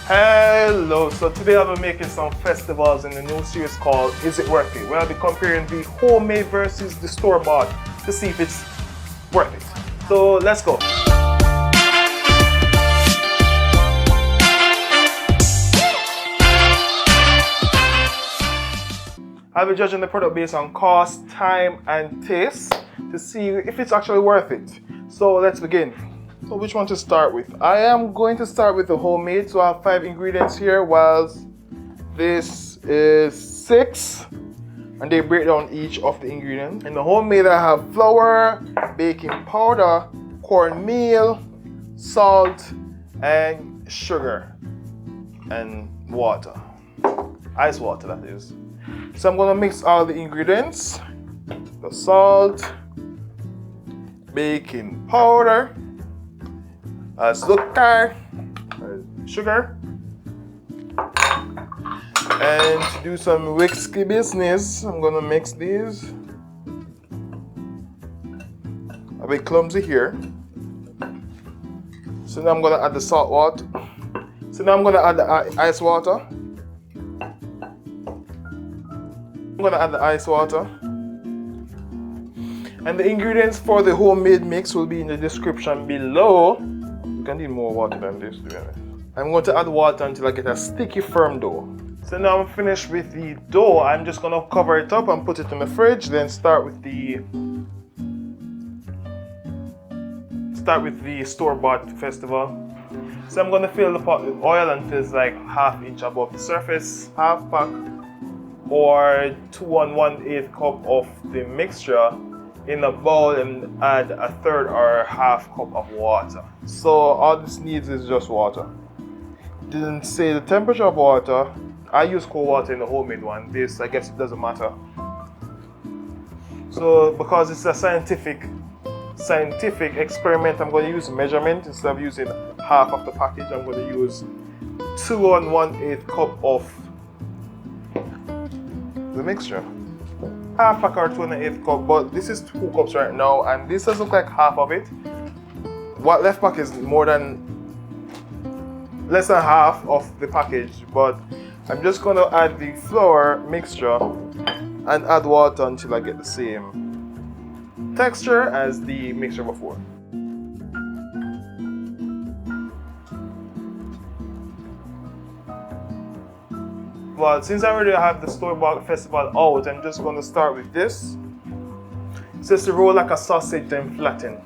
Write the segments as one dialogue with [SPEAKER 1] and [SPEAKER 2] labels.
[SPEAKER 1] Hello, so today I'll be making some festivals in the new series called Is It Worth It? Where I'll be comparing the homemade versus the store-bought to see if it's worth it. So let's go. I'll be judging the product based on cost, time, and taste to see if it's actually worth it. So let's begin. So which one to start with? I am going to start with the homemade. So I have 5 ingredients here, whilst this is 6. And they break down each of the ingredients. In the homemade, I have flour, baking powder, cornmeal, salt, and sugar, and water. Ice water, that is. So I'm going to mix all the ingredients. The salt, baking powder, sugar, and to do some whiskey business, I'm gonna mix these. A bit clumsy here. So now I'm gonna add the salt water. So now I'm gonna add the ice water. I'm gonna add the ice water. And the ingredients for the homemade mix will be in the description below. You can need more water than this, to be honest. I'm going to add water until I get a sticky, firm dough. So now I'm finished with the dough. I'm just going to cover it up and put it in the fridge. Then start with the store-bought festival. So I'm going to fill the pot with oil until it's like 1/2 inch above the surface, half pack, or 2 1/8 cup of the mixture in a bowl, and add 1/3 or 1/2 cup of water. So all this needs is just water. Didn't say the temperature of water. I use cold water in the homemade one. This, I guess it doesn't matter. So because it's a scientific experiment, I'm going to use measurement. Instead of using half of the package, I'm going to use 2 1/8 cup of the mixture. Half pack or 2 1/8 cup, but this is 2 cups right now, and this does look like half of it. What left pack is less than half of the package, but I'm just gonna add the flour mixture and add water until I get the same texture as the mixture before. Well, since I already have the store-bought festival out, I'm just going to start with this. It says to roll like a sausage, then flatten.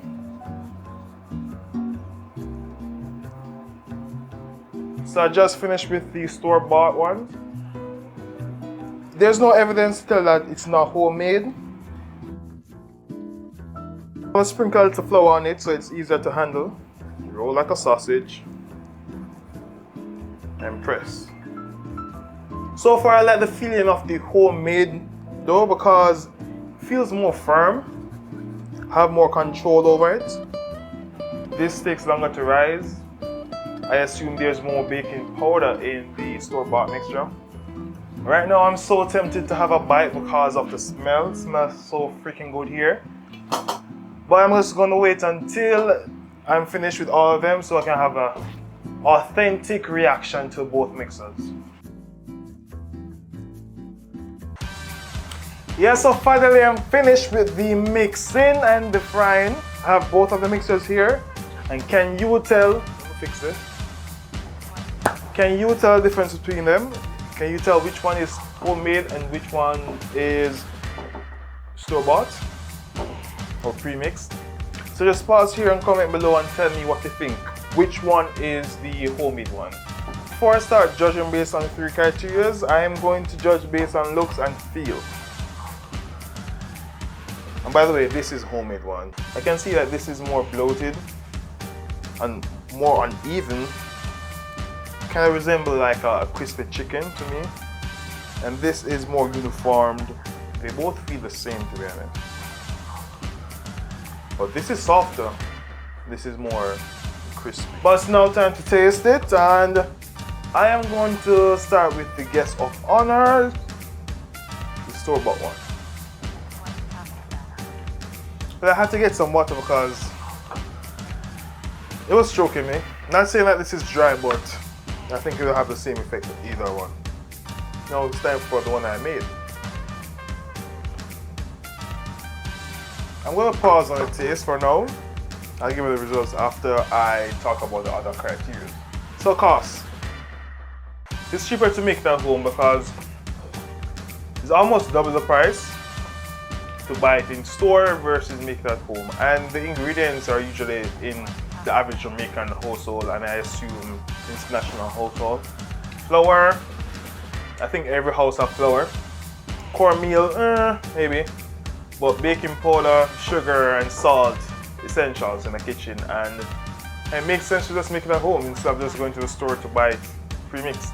[SPEAKER 1] So I just finished with the store-bought one. There's no evidence to tell that it's not homemade. I'm going to sprinkle the flour on it so it's easier to handle. Roll like a sausage and press. So far, I like the feeling of the homemade dough because it feels more firm, have more control over it. This takes longer to rise. I assume there's more baking powder in the store-bought mixture. Right now, I'm so tempted to have a bite because of the smell. It smells so freaking good here. But I'm just gonna wait until I'm finished with all of them so I can have an authentic reaction to both mixers. Yeah, so finally I'm finished with the mixing and the frying. I have both of the mixers here. And can you tell, let me fix this. Can you tell the difference between them? Can you tell which one is homemade and which one is store-bought or pre-mixed? So just pause here and comment below and tell me what you think. Which one is the homemade one? Before I start judging based on 3 criteria, I am going to judge based on looks and feel. And by the way, this is homemade one. I can see that this is more bloated and more uneven. Kind of resemble like a crispy chicken to me. And this is more uniformed. They both feel the same, to be honest. But this is softer. This is more crispy. But it's now time to taste it, and I am going to start with the guest of honor, the store-bought one. But I had to get some water because it was choking me. Not saying that this is dry, but I think it'll have the same effect with either one. Now it's time for the one I made. I'm gonna pause on the taste for now. I'll give you the results after I talk about the other criteria. So cost. It's cheaper to make it at home because it's almost double the price to buy it in store versus make it at home. And the ingredients are usually in the average Jamaican household, and I assume international household. Flour, I think every house has flour. Cornmeal, maybe. But baking powder, sugar, and salt, essentials in the kitchen, and it makes sense to just make it at home instead of just going to the store to buy it pre-mixed.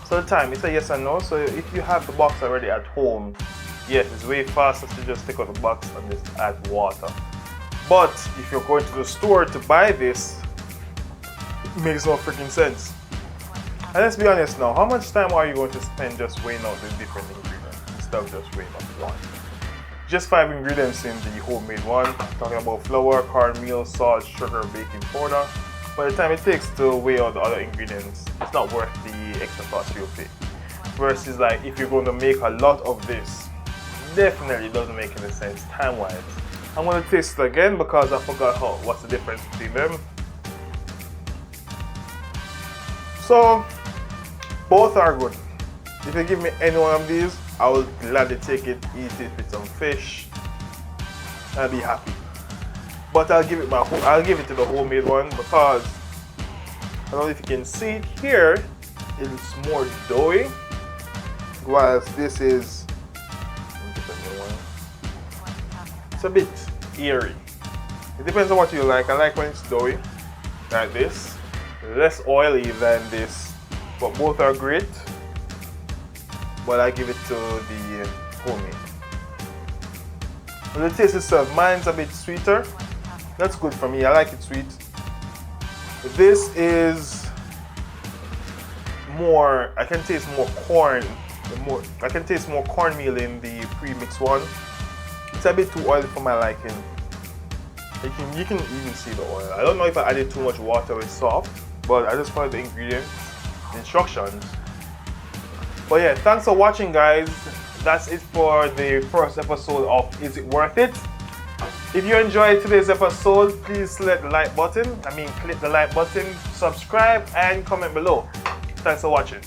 [SPEAKER 1] So the time, it's a yes and no. So if you have the box already at home, yes, it's way faster to just take out the box and just add water. But if you're going to the store to buy this, it makes no freaking sense. And let's be honest now, how much time are you going to spend just weighing out the different ingredients instead of just weighing out one? Just 5 ingredients in the homemade one. Talking about flour, cornmeal, salt, sugar, baking powder. By the time it takes to weigh out the other ingredients, it's not worth the extra cost you'll pay. Versus like if you're going to make a lot of this, definitely doesn't make any sense time-wise. I'm going to taste it again because I forgot what's the difference between them. So both are good. If you give me any one of these, I will gladly take it, eat it with some fish, and I'll be happy. But I'll give it to the homemade one because I don't know if you can see it here, it's more doughy, whilst this is, it's a bit airy. It depends on what you like. I like when it's doughy, like this, less oily than this, but both are great. But I give it to the homemade. The taste itself, mine's a bit sweeter. That's good for me. I like it sweet. This is more. I can taste more corn. I can taste more cornmeal in the pre-mixed one. It's a bit too oily for my liking. You can even see the oil. I don't know if I added too much water. It's soft, but I just followed the ingredients, the instructions. But yeah, thanks for watching, guys. That's it for the first episode of Is It Worth It? If you enjoyed today's episode, please select the like button. Click the like button, subscribe, and comment below. Thanks for watching.